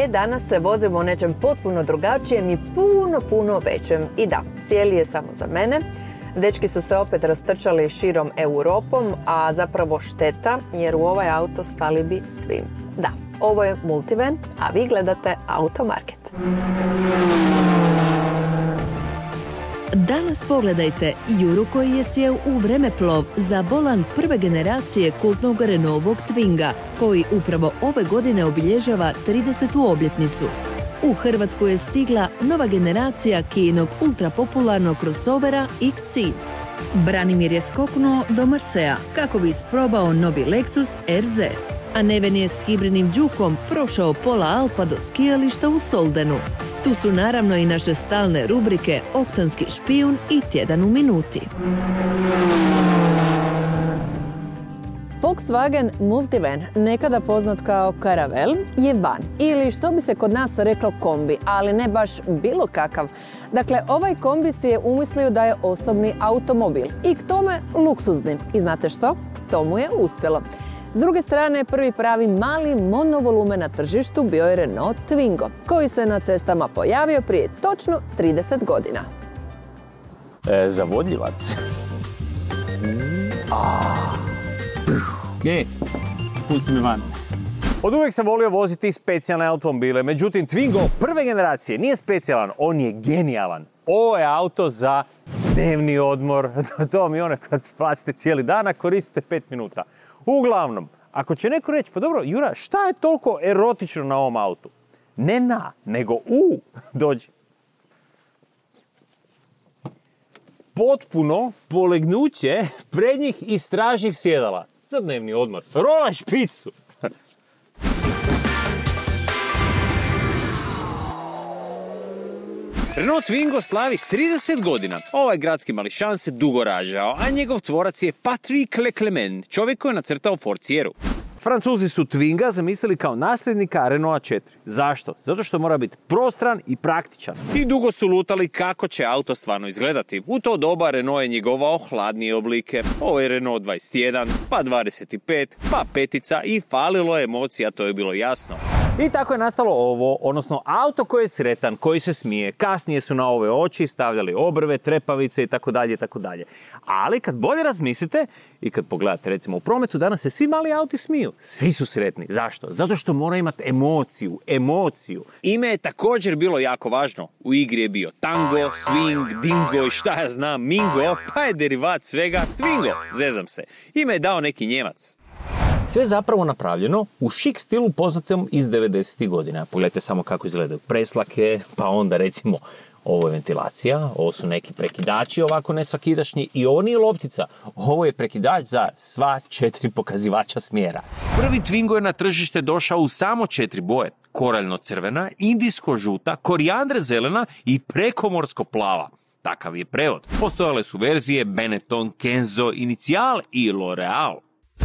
Danas se vozimo u nečem potpuno drugačijem i puno većem. I da, cijeli je samo za mene. Dečki su se opet rastrčali širom Europom, a zapravo šteta jer u ovaj auto stali bi svi. Da, ovo je Multivan, a vi gledate Automarket. Danas pogledajte Juru koji je sjeo u vremeplov za volan prve generacije kultnog Renaultovog Twinga, koji upravo ove godine obilježava 30. obljetnicu. U Hrvatsku je stigla nova generacija Kijinog ultrapopularnog crossovera X-Ceed. Branimir je skoknuo do Marseja kako bi isprobao novi Lexus RZ, a Neven je s hibridnim Jukom prošao pola Alpa do skijališta u Soldenu. Tu su naravno i naše stalne rubrike Oktanski špijun i Tjedan u minuti. Volkswagen Multivan, nekada poznat kao Caravelle, je van, ili što bi se kod nas reklo kombi, ali ne baš bilo kakav. Dakle, ovaj kombi si je umislio da je osobni automobil i k tome luksuzni. I znate što? To mu je uspjelo. S druge strane, prvi pravi mali monovolumen na tržištu bio je Renault Twingo, koji se na cestama pojavio prije točno 30 godina. Zavodljivac. Pusti me van. Od uvijek sam volio voziti specijalne automobile, međutim Twingo prve generacije nije specijalan, on je genijalan. Ovo je auto za dnevni odmor, to vam je ono kad platite cijeli dan, a koristite 5 minuta. Uglavnom, ako će neko reći, pa dobro, Jura, šta je toliko erotično na ovom autu? Ne na, nego dođi. Potpuno polegnuće prednjih i stražnjih sjedala za dnevni odmor. Rolaj špicu! Renault Twingo slavi 30 godina. Ovaj gradski mališan se dugo rađao, a njegov tvorac je Patrick Leclerc, čovjek koji je nacrtao Ford Sierru. Francuzi su Twinga zamislili kao nasljednika Renaulta 4. Zašto? Zato što mora biti prostran i praktičan. I dugo su lutali kako će auto stvarno izgledati. U to doba Renault je njegovao hladnije oblike. Ovo je Renault 21, pa 25, pa petica i falilo je emocija, to je bilo jasno. I tako je nastalo ovo, odnosno auto koji je sretan, koji se smije. Kasnije su na ove oči stavljali obrve, trepavice i tako dalje, tako dalje. Ali kad bolje razmislite i kad pogledate recimo u prometu, danas se svi mali auti smiju. Svi su sretni. Zašto? Zato što mora imati emociju. Ime je također bilo jako važno. U igri je bio tango, swing, dingo i šta ja znam, mingo, pa je derivat svega Twingo. Zezam se. Ime je dao neki Njemac. Sve zapravo napravljeno u šik stilu poznatom iz 90. godina. Pogledajte samo kako izgledaju preslake, pa onda recimo ovo je ventilacija, ovo su neki prekidači ovako nesvakidašnji i ovo nije loptica, ovo je prekidač za sva 4 pokazivača smjera. Prvi Twingo je na tržište došao u samo 4 boje. Koraljno-crvena, indijsko-žuta, korijandre zelena i prekomorsko plava. Takav je prevod. Postojale su verzije Benetton, Kenzo, Inicial i L'Oreal.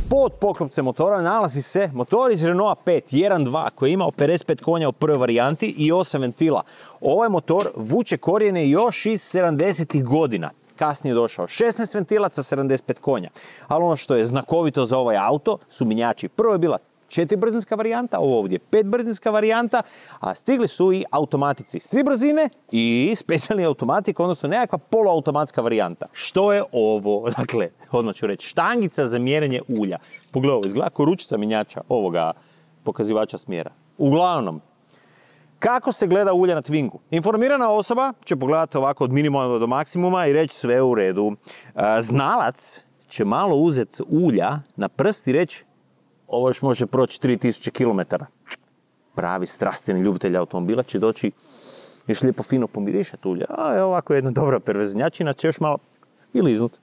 Pod poklopcem motora nalazi se motor iz Renaulta 5 1.2 koji je imao 55 konja u prvoj varijanti i 8 ventila. Ovaj motor vuče korijene još iz 70. godina. Kasnije je došao 16 ventila sa 75 konja. Ali ono što je znakovito za ovaj auto su minjači. Prvo je bila 4-brzinska varijanta, ovo ovdje 5-brzinska varijanta, a stigli su i automatici s 3 brzine i specijalni automatik, odnosno nekakva poluautomatska varijanta. Što je ovo? Dakle, odmah ću reći, štangica za mjerenje ulja. Pogledaj, ovo izgleda kao ručica minjača ovoga pokazivača smjera. Uglavnom, kako se gleda ulja na Twingu? Informirana osoba će pogledati ovako od minimuma do maksimuma i reći sve u redu. Znalac će malo uzeti ulja na prst i reći ovo još može proći 3000 km. Pravi strastveni ljubitelj automobila će doći još lijepo fino pomirišati ulje. A je ovako jedna dobra perveznjačina će još malo i liznut.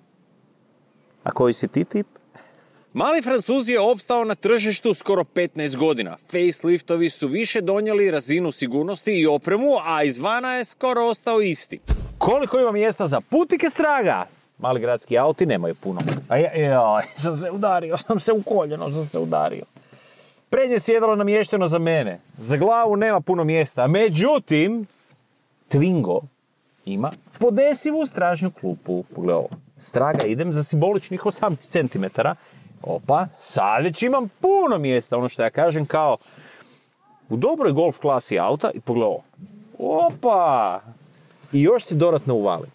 A koji si ti tip? Mali Francuz je opstao na tržištu skoro 15 godina. Faceliftovi su više donijeli razinu sigurnosti i opremu, a izvana je skoro ostao isti. Koliko ima mjesta za putnike straga? Mali gradski auti nemaju puno. Sam se u koljeno. Prednje sjedalo namješteno za mene. Za glavu nema puno mjesta. Međutim, Twingo ima podesivu stražnju klupu. Pogledaj ovo. Straga idem za simboličnih 18 cm. Opa, sad već imam puno mjesta. Ono što ja kažem kao u dobroj golf klasi auta i pogledaj, opa, i još si dodatno uvali.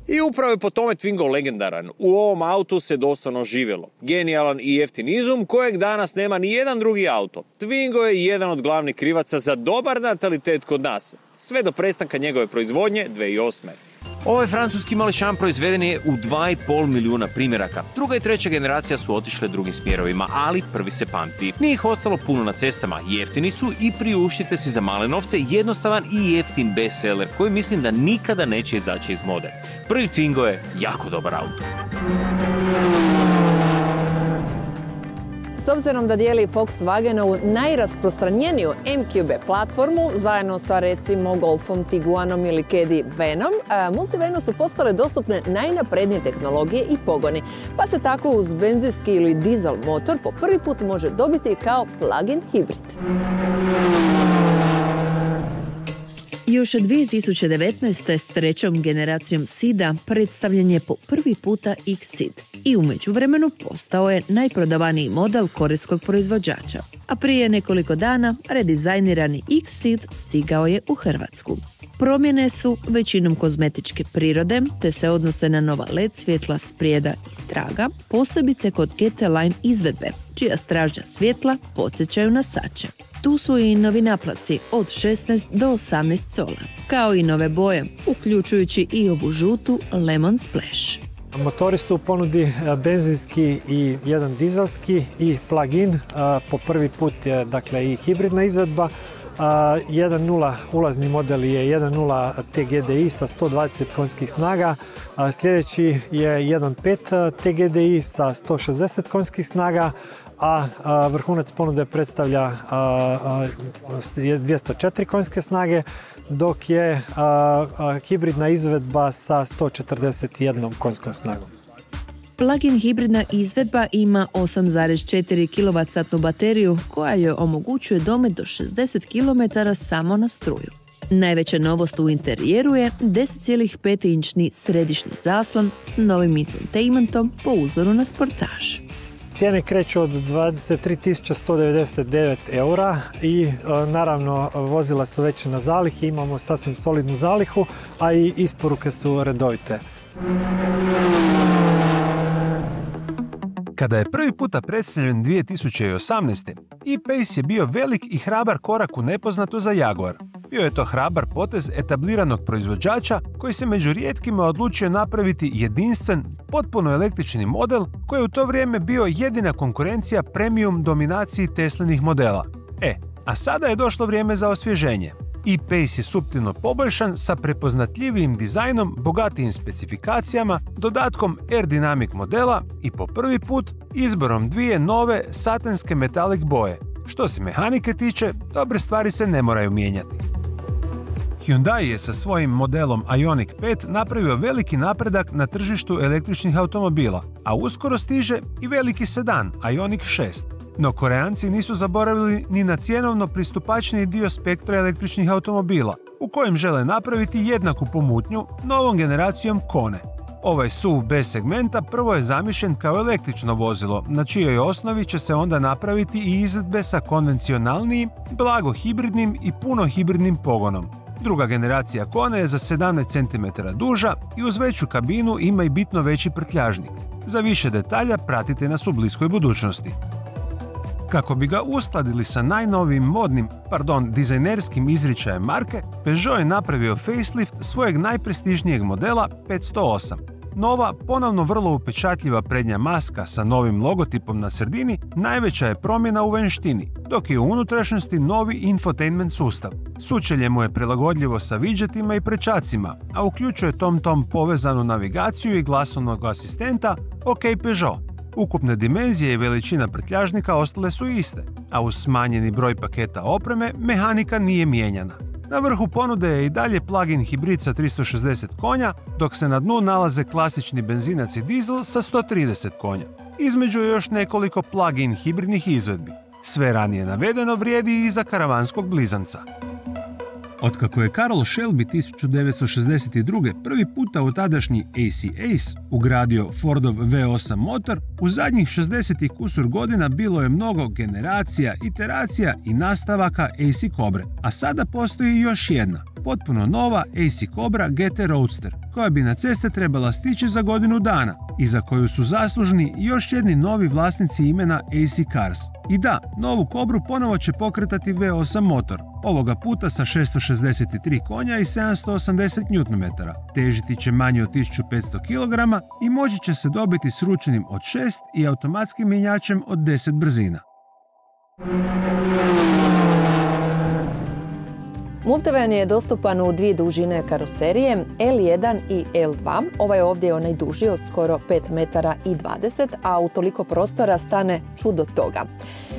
I upravo je po tome Twingo legendaran. U ovom autu se doslovno živjelo. Genijalan i jeftin izum kojeg danas nema ni jedan drugi auto. Twingo je jedan od glavnih krivaca za dobar natalitet kod nas, sve do prestanka njegove proizvodnje 2008. Ovaj francuski mališan proizveden je u 2,5 milijuna primjeraka. Druga i treća generacija su otišle drugim smjerovima, ali prvi se pamti. Nije ih ostalo puno na cestama, jeftini su i priuštite si za male novce jednostavan i jeftin bestseller koji mislim da nikada neće izaći iz mode. Prvi Twingo je jako dobar auto. S obzirom da dijeli Volkswagenovu najrasprostranjeniju MQB platformu, zajedno sa recimo Golfom, Tiguanom ili Caddy Vanom, multivanu su postale dostupne najnaprednije tehnologije i pogoni, pa se tako uz benzinski ili dizel motor po prvi put može dobiti kao plug-in hibrid. Još 2019. s trećom generacijom SEED-a predstavljen je po prvi puta X-Seed i u međuvremenu postao je najprodavaniji model korejskog proizvođača. A prije nekoliko dana redizajnirani X-Seed stigao je u Hrvatsku. Promjene su većinom kozmetičke prirode, te se odnose na nova LED svjetla sprijeda i straga, posebice kod GT Line izvedbe, čija stražnja svjetla podsjećaju na sače. Tu su i novi naplaci od 16 do 18 cola, kao i nove boje, uključujući i ovu žutu Lemon Splash. Motori su u ponudi benzinski i jedan dizelski i plug-in. Po prvi put je dakle i hibridna izvedba. 1.0 ulazni model je 1.0 TGDI sa 120 konjskih snaga. Sljedeći je 1.5 TGDI sa 160 konjskih snaga. A vrhunac ponude predstavlja 204 konjske snage, dok je hibridna izvedba sa 141 konjskom snagom. Plug-in hibridna izvedba ima 8,4 kWh bateriju koja joj omogućuje domet do 60 km samo na struju. Najveća novost u interijeru je 10,5-inčni središnji zaslon s novim infotainmentom po uzoru na Sportage. Cijene kreću od 23.199 eura i naravno vozila su već na zalihi, imamo sasvim solidnu zalihu, a i isporuke su redovite. Kada je prvi puta predstavljen 2018. E-Pace je bio velik i hrabar korak u nepoznato za Jaguar. Bio je to hrabar potez etabliranog proizvođača koji se među rijetkima odlučio napraviti jedinstven, potpuno električni model koji je u to vrijeme bio jedina konkurencija premium dominaciji Teslinih modela. A sada je došlo vrijeme za osvježenje. E-Pace je suptilno poboljšan sa prepoznatljivijim dizajnom, bogatijim specifikacijama, dodatkom aerodynamic modela i po prvi put izborom dvije nove satinske metalik boje. Što se mehanike tiče, dobre stvari se ne moraju mijenjati. Hyundai je sa svojim modelom Ioniq 5 napravio veliki napredak na tržištu električnih automobila, a uskoro stiže i veliki sedan Ioniq 6. No Koreanci nisu zaboravili ni na cjenovno pristupačniji dio spektra električnih automobila, u kojem žele napraviti jednaku pomutnju novom generacijom Kone. Ovaj SUV B segmenta prvo je zamišljen kao električno vozilo, na čijoj osnovi će se onda napraviti i izvedbe sa konvencionalnijim, blago hibridnim i puno hibridnim pogonom. Druga generacija Kone je za 17 cm duža i uz veću kabinu ima i bitno veći prtljažnik. Za više detalja pratite nas u bliskoj budućnosti. Kako bi ga uskladili sa najnovijim dizajnerskim izričajem marke, Peugeot je napravio facelift svojeg najprestižnijeg modela 508. Nova, ponovno vrlo upečatljiva prednja maska sa novim logotipom na sredini najveća je promjena u vanjštini, dok je u unutrašnjosti novi infotainment sustav. Sučelje mu je prilagodljivo sa widgetima i prečacima, a uključuje tom povezanu navigaciju i glasovnog asistenta OK Peugeot. Ukupne dimenzije i veličina prtljažnika ostale su iste, a uz smanjeni broj paketa opreme mehanika nije mijenjana. Na vrhu ponude je i dalje plug-in hibrid sa 360 konja, dok se na dnu nalaze klasični benzinac i dizel sa 130 konja. Između je još nekoliko plug-in hibridnih izvedbi. Sve ranije navedeno vrijedi i za karavanskog blizanca. Otkako je Carroll Shelby 1962. prvi puta u tadašnji AC Ace ugradio Fordov V8 motor, u zadnjih 60 kusur godina bilo je mnogo generacija, iteracija i nastavaka AC Cobre, a sada postoji još jedna, potpuno nova AC Cobra GT Roadster, koja bi na ceste trebala stići za godinu dana i za koju su zaslužni još jedni novi vlasnici imena AC Cars. I da, novu Cobru ponovo će pokretati V8 motor, ovoga puta sa 663 konja i 780 Nm. Težiti će manje od 1500 kg i moći će se dobiti s ručnim od 6 i automatskim mjenjačem od 10 brzina. Multivan je dostupan u dvije dužine karoserije, L1 i L2. Ovaj ovdje je onaj duži od skoro 5 metara i 20, a u toliko prostora stane čudo toga.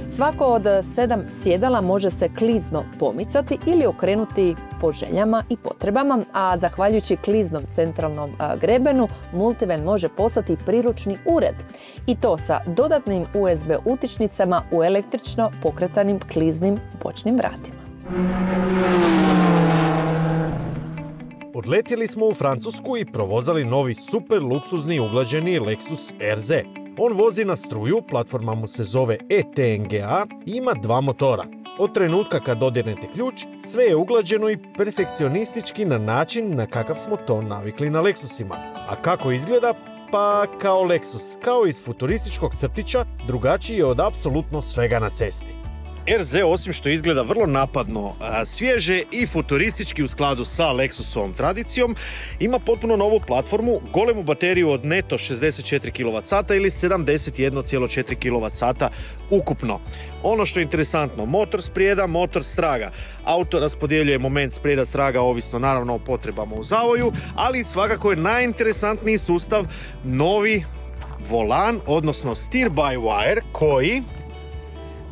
Svako od 7 sjedala može se klizno pomicati ili okrenuti po željama i potrebama, a zahvaljujući kliznom centralnom grebenu, Multivan može postati priručni ured. I to sa dodatnim USB utičnicama u električno pokretanim kliznim bočnim vratima. Odletjeli smo u Francusku i provozali novi super luksuzni uglađeni Lexus RZ. On vozi na struju, platforma mu se zove ETNGA i ima 2 motora. Od trenutka kad dodirnete ključ, sve je uglađeno i perfekcionistički na način na kakav smo to navikli na Lexusima. A kako izgleda? Pa kao Lexus, kao iz futurističkog crtića, drugačiji je od apsolutno svega na cesti. RZ, osim što izgleda vrlo napadno, svježe i futuristički u skladu sa Lexusovom tradicijom, ima potpuno novu platformu, golemu bateriju od neto 64 kWh ili 71,4 kWh ukupno. Ono što je interesantno, motor sprijeda, motor straga. Auto raspodjeljuje moment sprijeda straga ovisno naravno o potrebama u zavoju, ali svakako je najinteresantniji sustav novi volan, odnosno steer by wire, koji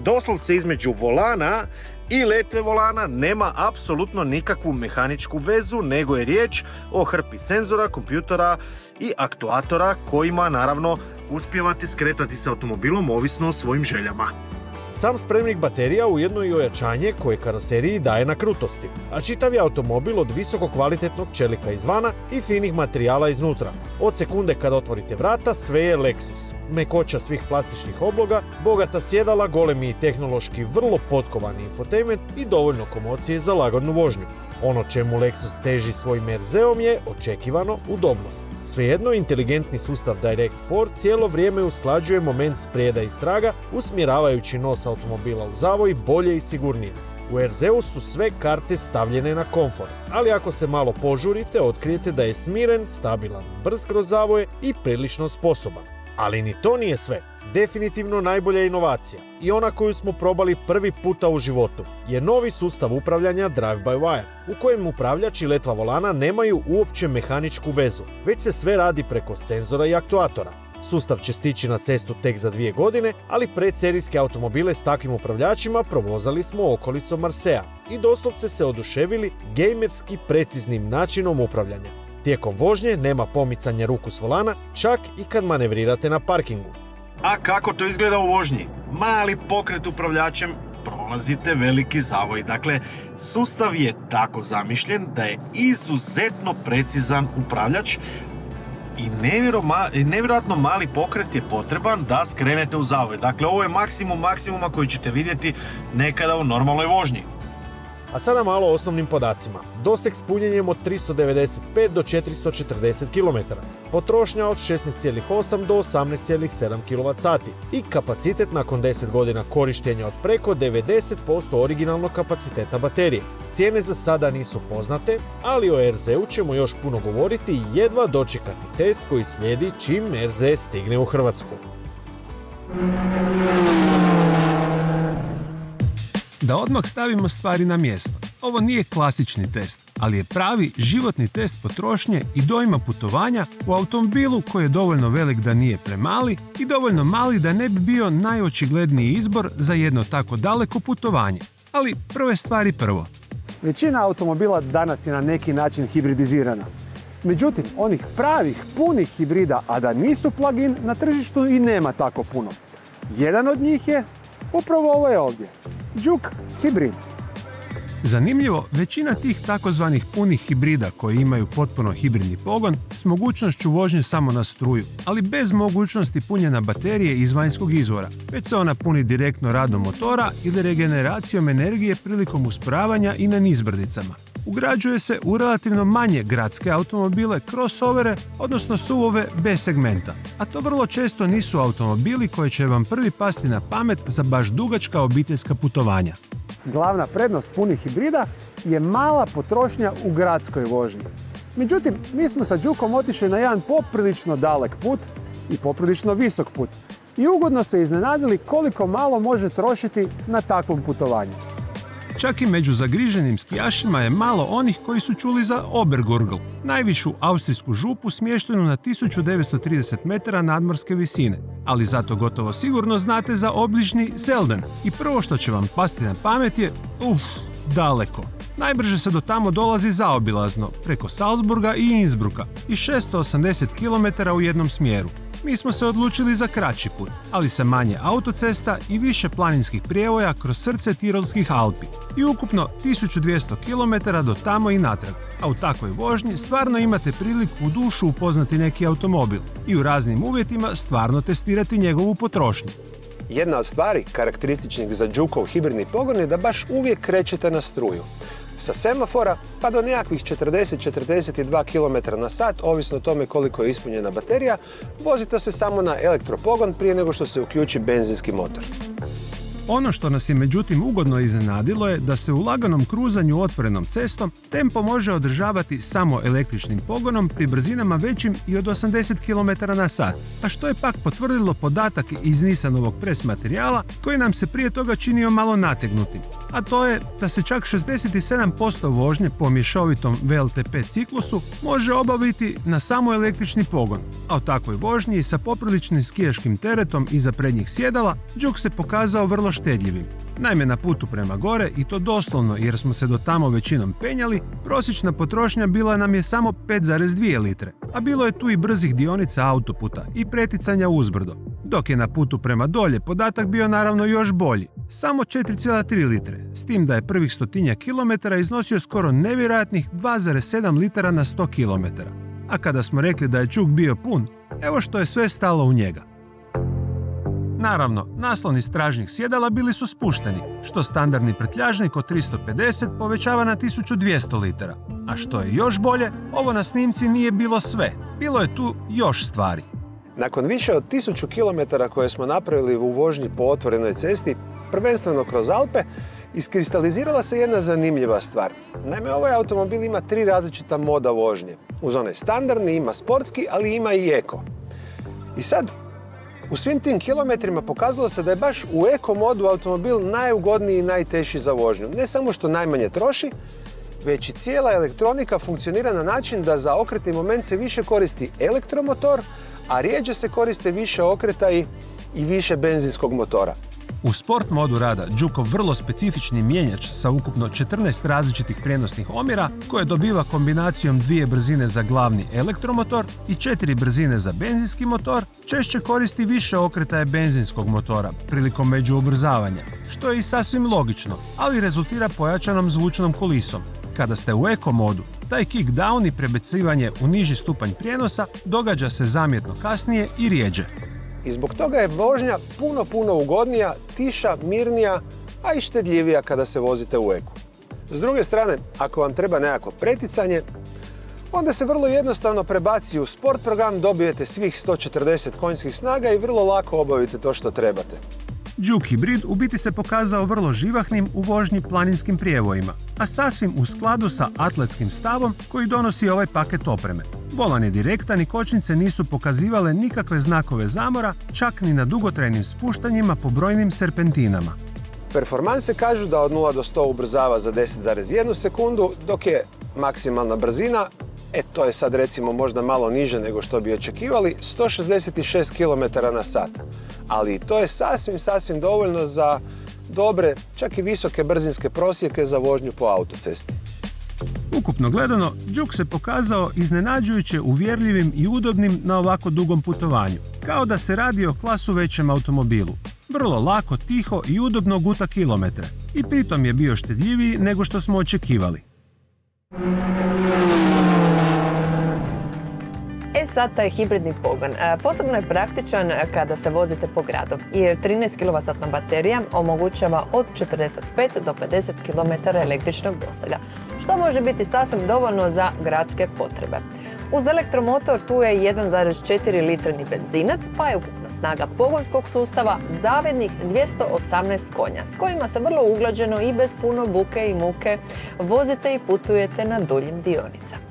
doslovce između volana i letve volana nema apsolutno nikakvu mehaničku vezu, nego je riječ o hrpi senzora, kompjutera i aktuatora kojima naravno uspijevate skretati s automobilom ovisno o svojim željama. Sam spremnik baterija ujedno i ojačanje koje karoseriji daje na krutosti, a čitav je automobil od visoko kvalitetnog čelika izvana i finih materijala iznutra. Od sekunde kada otvorite vrata sve je Lexus. Mekoća svih plastičnih obloga, bogata sjedala, golemi i tehnološki vrlo potkovani infotainment i dovoljno komocije za lagodnu vožnju. Ono čemu Lexus teži svojim RZ-om je očekivano udobnost. Svejedno, inteligentni sustav Direct4 cijelo vrijeme usklađuje moment sprijeda i straga, usmjeravajući nos automobila u zavoj bolje i sigurnije. U RZ-u su sve karte stavljene na komfort, ali ako se malo požurite, otkrijete da je smiren, stabilan, brz kroz zavoje i prilično sposoban. Ali ni to nije sve. Definitivno najbolja inovacija i ona koju smo probali prvi puta u životu je novi sustav upravljanja drive-by-wire, u kojem upravljač i letva volana nemaju uopće mehaničku vezu, već se sve radi preko senzora i aktuatora. Sustav će stići na cestu tek za 2 godine, ali predserijske automobile s takvim upravljačima provozali smo okolicom Marseja i doslovce se oduševili gamerski preciznim načinom upravljanja. Tijekom vožnje nema pomicanja ruku s volana, čak i kad manevrirate na parkingu. A kako to izgleda u vožnji? Mali pokret upravljačem, prolazite veliki zavoj. Dakle, sustav je tako zamišljen da je izuzetno precizan upravljač i nevjerojatno mali pokret je potreban da skrenete u zavoj. Dakle, ovo je maksimum maksimuma koji ćete vidjeti nekada u normalnoj vožnji. A sada malo o osnovnim podacima. Doseg s punjenjem od 395 do 440 km, potrošnja od 16,8 do 18,7 kWh i kapacitet nakon 10 godina korištenja od preko 90% originalnog kapaciteta baterije. Cijene za sada nisu poznate, ali o RZ-u ćemo još puno govoriti i jedva dočekati test koji slijedi čim RZ stigne u Hrvatsku. Da odmah stavimo stvari na mjesto. Ovo nije klasični test, ali je pravi životni test potrošnje i dojma putovanja u automobilu koji je dovoljno velik da nije premali i dovoljno mali da ne bi bio najočigledniji izbor za jedno tako daleko putovanje. Ali prve stvari prvo. Većina automobila danas je na neki način hibridizirana. Međutim, onih pravih, punih hibrida, a da nisu plug-in, na tržištu i nema tako puno. Jedan od njih je upravo ovo je ovdje. Juke Hybrid. Zanimljivo, većina tih takozvanih punih hibrida koji imaju potpuno hibridni pogon s mogućnošću vožnje samo na struju, ali bez mogućnosti punjenja baterije iz vanjskog izvora, već se ona puni direktno radom motora ili regeneracijom energije prilikom usporavanja i na nizbrdicama. Ugrađuje se u relativno manje gradske automobile, crossovere, odnosno SUV-ove B segmenta, a to vrlo često nisu automobili koji će vam prvi pasti na pamet za baš dugačka obiteljska putovanja. Glavna prednost punih hibrida je mala potrošnja u gradskoj vožnji. Međutim, mi smo sa Đukom otišli na jedan poprilično dalek put i poprilično visok put i ugodno se iznenadili koliko malo može trošiti na takvom putovanju. Čak i među zagriženim skijašima je malo onih koji su čuli za Obergurgl, najvišu austrijsku župu smještenu na 1930 metara nadmorske visine, ali zato gotovo sigurno znate za obližnji Zelden i prvo što će vam pasti na pamet je, daleko. Najbrže se do tamo dolazi zaobilazno, preko Salzburga i Innsbrucka i 680 km u jednom smjeru. Mi smo se odlučili za kraći put, ali sa manje autocesta i više planinskih prijevoja kroz srce Tirolskih Alpi i ukupno 1200 km do tamo i natrag. A u takvoj vožnji stvarno imate priliku u dušu upoznati neki automobil i u raznim uvjetima stvarno testirati njegovu potrošnju. Jedna od stvari karakterističnih za Đukov hibridni pogon je da baš uvijek krećete na struju. Sa semafora pa do nekakvih 40-42 km na sat, ovisno o tome koliko je ispunjena baterija, vozite se samo na elektropogon prije nego što se uključi benzinski motor. Ono što nas je međutim ugodno iznenadilo je da se u laganom kruzanju otvorenom cestom tempo može održavati samo električnim pogonom pri brzinama većim i od 80 km na sat, a što je pak potvrdilo podatak iz Nissanovog pres materijala koji nam se prije toga činio malo nategnutim, a to je da se čak 67% vožnje po mješovitom VLTP ciklusu može obaviti na samo električni pogon, a u takvoj vožnji i sa popriličnim skijaškim teretom iza prednjih sjedala Đuk se pokazao vrlo štedljivim. Naime, na putu prema gore, i to doslovno jer smo se do tamo većinom penjali, prosječna potrošnja bila nam je samo 5,2 litre, a bilo je tu i brzih dionica autoputa i preticanja uzbrdo. Dok je na putu prema dolje podatak bio naravno još bolji, samo 4,3 litre, s tim da je prvih 100 kilometara iznosio skoro nevjerojatnih 2,7 litara na 100 kilometara. A kada smo rekli da je Đuk bio pun, evo što je sve stalo u njega. Naravno, nasloni stražnjih sjedala bili su spušteni, što standardni prtljažnik od 350 povećava na 1200 litara. A što je još bolje, ovo na snimci nije bilo sve. Bilo je tu još stvari. Nakon više od 1000 km koje smo napravili u vožnji po otvorenoj cesti, prvenstveno kroz Alpe, iskristalizirala se jedna zanimljiva stvar. Naime, ovaj automobil ima 3 različita moda vožnje. Uz onaj standardni ima sportski, ali ima i eko. I sad, u svim tim kilometrima pokazalo se da je baš u eko modu automobil najugodniji i najteži za vožnju. Ne samo što najmanje troši, već i cijela elektronika funkcionira na način da za okretni moment se više koristi elektromotor, a rijeđe se koriste više okretaji i više benzinskog motora. U sport modu rada Đukov vrlo specifični mjenjač sa ukupno 14 različitih prijenosnih omjera koje dobiva kombinacijom 2 brzine za glavni elektromotor i 4 brzine za benzinski motor, češće koristi više okretaje benzinskog motora prilikom međuubrzavanja, što je i sasvim logično, ali rezultira pojačanom zvučnom kulisom. Kada ste u eko modu, taj kick down i prebacivanje u niži stupanj prijenosa događa se zamjetno kasnije i rijeđe. I zbog toga je vožnja puno ugodnija, tiša, mirnija, a i štedljivija kada se vozite u eku. S druge strane, ako vam treba nekako preticanje, onda se vrlo jednostavno prebaci u sport program, dobijete svih 140 konjskih snaga i vrlo lako obavite to što trebate. Đuk hibrid u biti se pokazao vrlo živahnim u vožnji planinskim prijevojima, a sasvim u skladu sa atletskim stavom koji donosi ovaj paket opreme. Volan je direktan i kočnice nisu pokazivale nikakve znakove zamora, čak ni na dugotrajnim spuštanjima po brojnim serpentinama. Performanse kažu da od 0 do 100 ubrzava za 10,1 sekundu, dok je maksimalna brzina, to je sad recimo možda malo niže nego što bi očekivali, 166 km na sat. Ali to je sasvim dovoljno za dobre, čak i visoke brzinske prosjeke za vožnju po autocesti. Ukupno gledano, Đuk se pokazao iznenađujuće uvjerljivim i udobnim na ovako dugom putovanju, kao da se radi o klasu većem automobilu. Vrlo lako, tiho i udobno guta kilometre. i pritom je bio štedljiviji nego što smo očekivali. Sad taj hibridni pogon posebno je praktičan kada se vozite po gradu, jer 13 kWh baterija omogućava od 45 do 50 km električnog dosega, što može biti sasvim dovoljno za gradske potrebe. Uz elektromotor tu je 1,4 litrni benzinac, pa je ukupna snaga pogonskog sustava zavidnih 218 konja, s kojima se vrlo uglađeno i bez puno buke i muke vozite i putujete na duljim dionicama.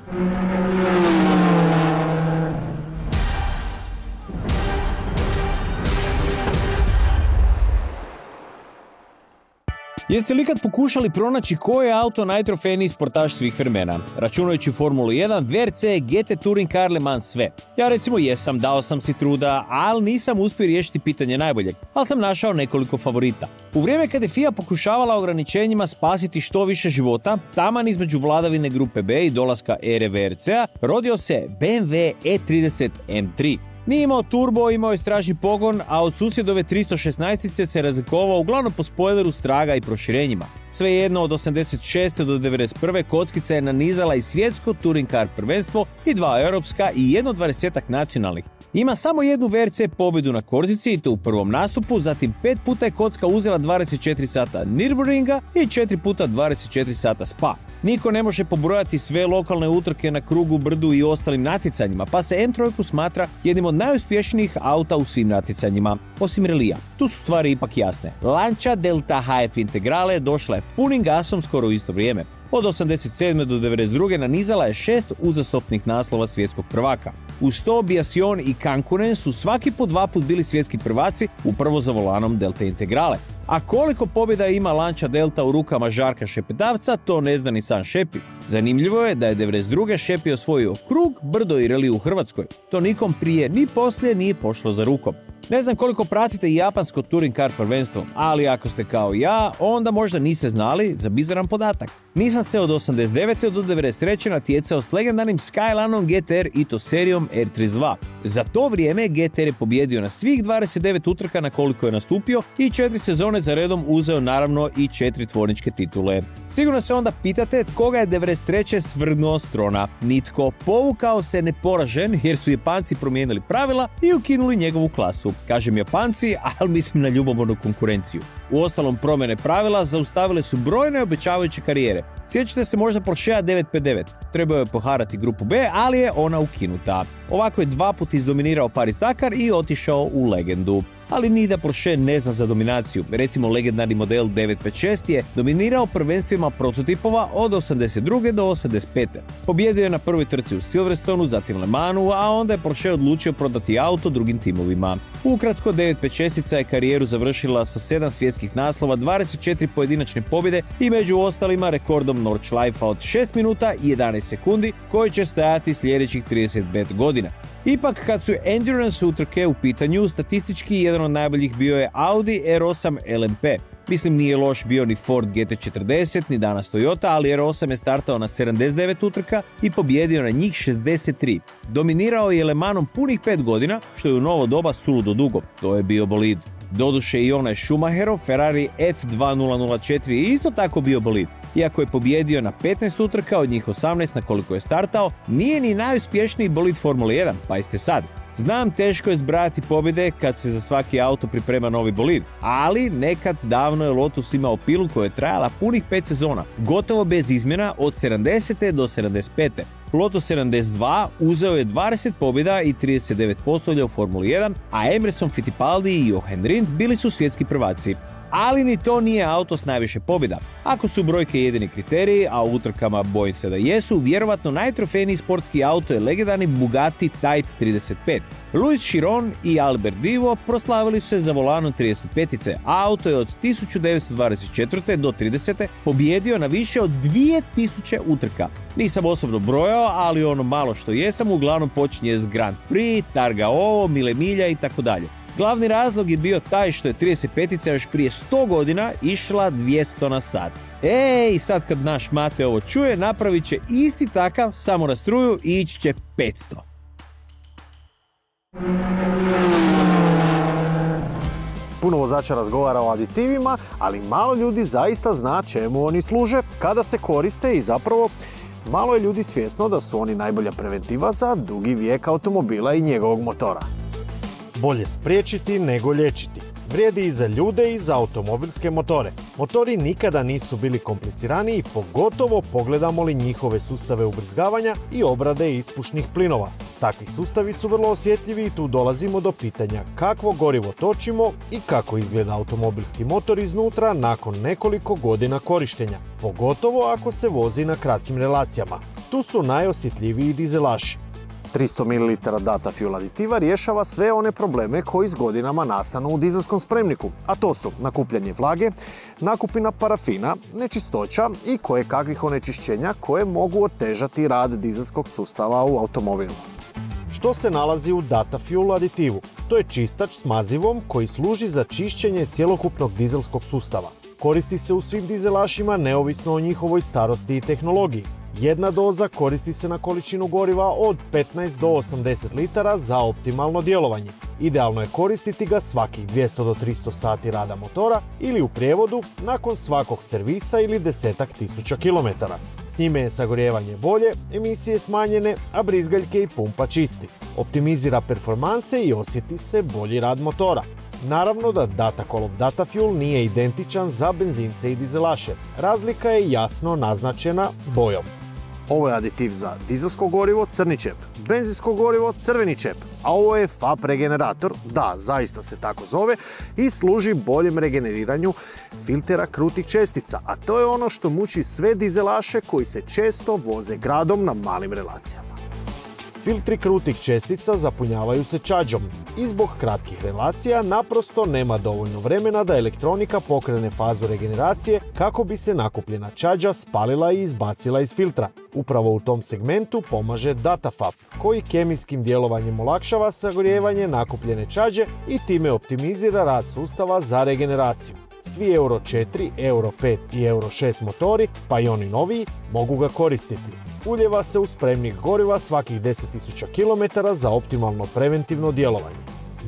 Jeste li ikad pokušali pronaći koji je auto najtrofejniji sportaš svih vremena? Računajući Formulu 1, WRC, GT Touring Car, Le Mans, sve. Ja recimo jesam, dao sam si truda, ali nisam uspio riješiti pitanje najboljeg, ali sam našao nekoliko favorita. U vrijeme kada je FIA pokušavala ograničenjima spasiti što više života, taman između vladavine grupe B i dolaska ere WRC-a, rodio se BMW E30 M3. Nije imao turbo, imao je stražni pogon, a od susjedove 316-ice se razlikovao uglavnom po spoileru, straga i proširenjima. Svejedno, od 86. do 91. kockica je nanizala i svjetsko touring car prvenstvo i 2 europska i jedno 20-ak nacionalnih. Ima samo jednu WRC pobjedu na Korzici i to u prvom nastupu, zatim 5 puta je kocka uzela 24 sata Nürburgringa i 4 puta 24 sata Spa. Niko ne može pobrojati sve lokalne utrke na krugu, brdu i ostalim natjecanjima, pa se M3 smatra jednim od najuspješnijih auta u svim natjecanjima, osim relija. Tu su stvari ipak jasne. Lancia Delta HF Integrale došla je punim gasom skoro u isto vrijeme. Od 87. do 92. nanizala je 6 uzastopnih naslova svjetskog prvaka. Uz to Biasion i Kankunen su svaki po 2 put bili svjetski prvaci, upravo za volanom Delta Integrale. A koliko pobjeda ima Lancia Delta u rukama Žarka Šepetavca, to ne zna ni sam Šepi. Zanimljivo je da je 92. Šepi osvojio krug, brdo i reliju u Hrvatskoj. To nikom prije ni poslije nije pošlo za rukom. Ne znam koliko pratite i japansko touring car prvenstvo, ali ako ste kao ja, onda možda niste znali za bizaran podatak. Nisam se od 89. do 93. natjecao s legendarnim Skylineom GTR i to serijom R32. Za to vrijeme GTR je pobjedio na svih 29 utrka na koliko je nastupio i 4 sezone za redom uzeo naravno i 4 tvorničke titule. Sigurno se onda pitate koga je 93. svrgnuo s trona. Nitko. Povukao se neporažen jer su Japanci promijenili pravila i ukinuli njegovu klasu. Kažem Japanci, ali mislim na ljubomornu konkurenciju. Uostalom, promjene pravila zaustavile su brojne obećavajuće karijere. Sjećate se možda Porschea 959. Trebao je poharati grupu B, ali je ona ukinuta. Ovako je 2 puta izdominirao Paris-Dakar i otišao u legendu. Ali ni da Porsche ne zna za dominaciju. Recimo legendarni model 956 je dominirao prvenstvima prototipova od 82. do 85. Pobjedio je na prvoj trci u Silverstonu, zatim Le Mansu, a onda je Porsche odlučio prodati auto drugim timovima. Ukratko, 956 je karijeru završila sa 7 svjetskih naslova, 24 pojedinačne pobjede i među ostalima rekordom Nordschleife od 6 minuta i 11 sekundi koji će stajati sljedećih 35 godina. Ipak, kad su endurance utrke u pitanju, statistički jedan od najboljih bio je Audi R8 LMP. Mislim, nije loš bio ni Ford GT40, ni danas Toyota, ali R8 je startao na 79 utrka i pobjedio na njih 63. Dominirao je Le Mansom punih 5 godina, što je u novo doba suludo dugo. To je bio bolid. Doduše i onaj Schumacherov Ferrari F2004 je isto tako bio bolid. Iako je pobjedio na 15 utrka od njih 18 na koliko je startao, nije ni najuspješniji bolid Formule 1, pa jeste sad. Znam, teško je zbrajati pobjede kad se za svaki auto priprema novi bolid, ali nekad davno je Lotus imao pilu koja je trajala punih 5 sezona, gotovo bez izmjena od 70. do 75. Lotus 72 uzeo je 20 pobjeda i 39 postolja u Formuli 1, a Emerson Fittipaldi i Jochen Rindt bili su svjetski prvaci. Ali ni to nije auto s najviše pobjeda. Ako su brojke jedini kriteriji, a u utrkama bojim se da jesu, vjerovatno najtrofejniji sportski auto je legendarni Bugatti Type 35. Louis Chiron i Albert Divo proslavili su se za volanom 35-ice, a auto je od 1924. do 30. pobjedio na više od 2000 utrka. Nisam osobno brojao, ali ono malo što jesam uglavnom počinje s Grand Prix, Targa Ovo, Mile Milja i tako dalje. Glavni razlog je bio taj što je 35-ica još prije 100 godina išla 200 na sat. I sad kad naš Mate ovo čuje, napravit će isti takav, samo na struju i ići će 500. Puno vozača razgovara o aditivima, ali malo ljudi zaista zna čemu oni služe, kada se koriste i zapravo malo je ljudi svjesno da su oni najbolja preventiva za dugi vijek automobila i njegovog motora. Bolje spriječiti nego liječiti. Vrijedi i za ljude i za automobilske motore. Motori nikada nisu bili kompliciraniji, pogotovo pogledamo li njihove sustave ubrizgavanja i obrade ispušnih plinova. Takvi sustavi su vrlo osjetljivi i tu dolazimo do pitanja kakvo gorivo točimo i kako izgleda automobilski motor iznutra nakon nekoliko godina korištenja, pogotovo ako se vozi na kratkim relacijama. Tu su najosjetljiviji dizelaši. 300 ml Data Fuel aditiva rješava sve one probleme koji s godinama nastanu u dizelskom spremniku, a to su nakupljanje vlage, nakupina parafina, nečistoća i kojekakvih onečišćenja koje mogu otežati rad dizelskog sustava u automobilu. Što se nalazi u Data Fuel aditivu? To je čistač s mazivom koji služi za čišćenje cjelokupnog dizelskog sustava. Koristi se u svim dizelašima neovisno o njihovoj starosti i tehnologiji. Jedna doza koristi se na količinu goriva od 15 do 80 litara za optimalno djelovanje. Idealno je koristiti ga svakih 200 do 300 sati rada motora ili u prijevodu nakon svakog servisa ili 10.000 km. S njime je sagorjevanje bolje, emisije smanjene, a brizgaljke i pumpa čisti. Optimizira performanse i osjeti se bolji rad motora. Naravno da Datacolov Data Fuel nije identičan za benzince i dizelaše. Razlika je jasno naznačena bojom. Ovo je aditiv za dizelsko gorivo, crni čep, benzinsko gorivo, crveni čep, a ovo je FAP regenerator, da, zaista se tako zove, i služi boljem regeneriranju filtera krutih čestica, a to je ono što muči sve dizelaše koji se često voze gradom na malim relacijama. Filtri krutih čestica zapunjavaju se čađom i zbog kratkih relacija naprosto nema dovoljno vremena da elektronika pokrene fazu regeneracije kako bi se nakupljena čađa spalila i izbacila iz filtra. Upravo u tom segmentu pomaže DataFAP, koji kemijskim djelovanjem olakšava sagorjevanje nakupljene čađe i time optimizira rad sustava za regeneraciju. Svi Euro 4, Euro 5 i Euro 6 motori, pa i oni noviji, mogu ga koristiti. Uljeva se u spremnik goriva svakih 10.000 km za optimalno preventivno djelovanje.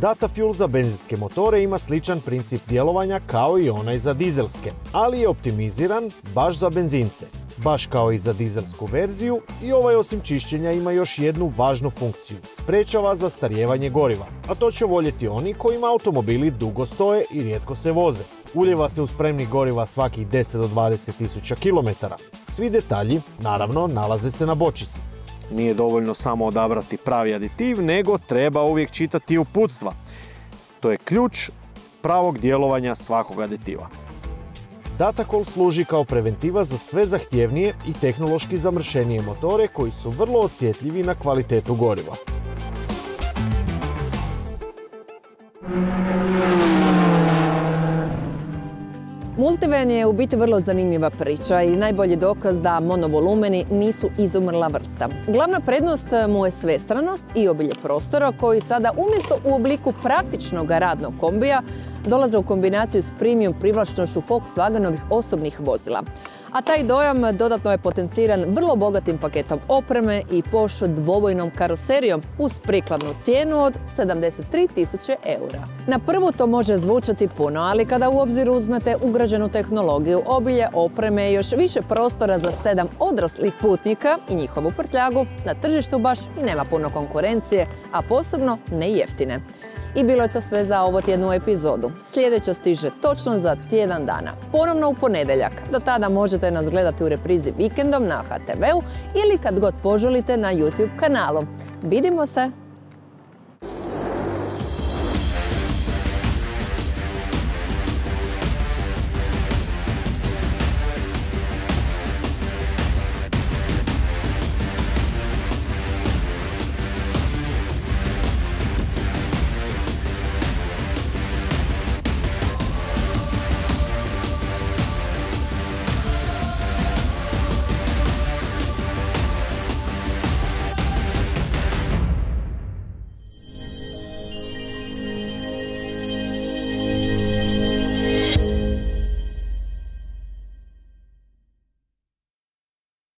Data Fuel za benzinske motore ima sličan princip djelovanja kao i onaj za dizelske, ali je optimiziran baš za benzince. Baš kao i za dizelsku verziju, i ovaj osim čišćenja ima još jednu važnu funkciju. Sprečava zastarijevanje goriva, a to će voljeti oni kojima automobili dugo stoje i rijetko se voze. Uljeva se u spremnik goriva svakih 10 do 20.000 km. Svi detalji, naravno, nalaze se na bočici. Nije dovoljno samo odabrati pravi aditiv, nego treba uvijek čitati uputstva. To je ključ pravog djelovanja svakog aditiva. Datacol služi kao preventiva za sve zahtjevnije i tehnološki zamršenije motore koji su vrlo osjetljivi na kvalitetu goriva. Multivan je u biti vrlo zanimljiva priča i najbolji dokaz da monovolumeni nisu izumrla vrsta. Glavna prednost mu je svestranost i obilje prostora koji sada umjesto u obliku praktičnog radnog kombija dolaze u kombinaciju s premium privlačnošću Volkswagenovih osobnih vozila. A taj dojam dodatno je potenciran vrlo bogatim paketom opreme i Porsche dvobojnom karoserijom uz prikladnu cijenu od 73.000 eura. Na prvu to može zvučati puno, ali kada u obzir uzmete ugrađenu tehnologiju, obilje opreme i još više prostora za 7 odraslih putnika i njihovu prtljagu, na tržištu baš i nema puno konkurencije, a posebno ne jeftine. I bilo je to sve za ovo tjednu epizodu. Sljedeća stiže točno za tjedan dana. Ponovno u ponedjeljak. Do tada možete nas gledati u reprizi vikendom na HTV-u ili kad god poželite na YouTube kanalu. Vidimo se!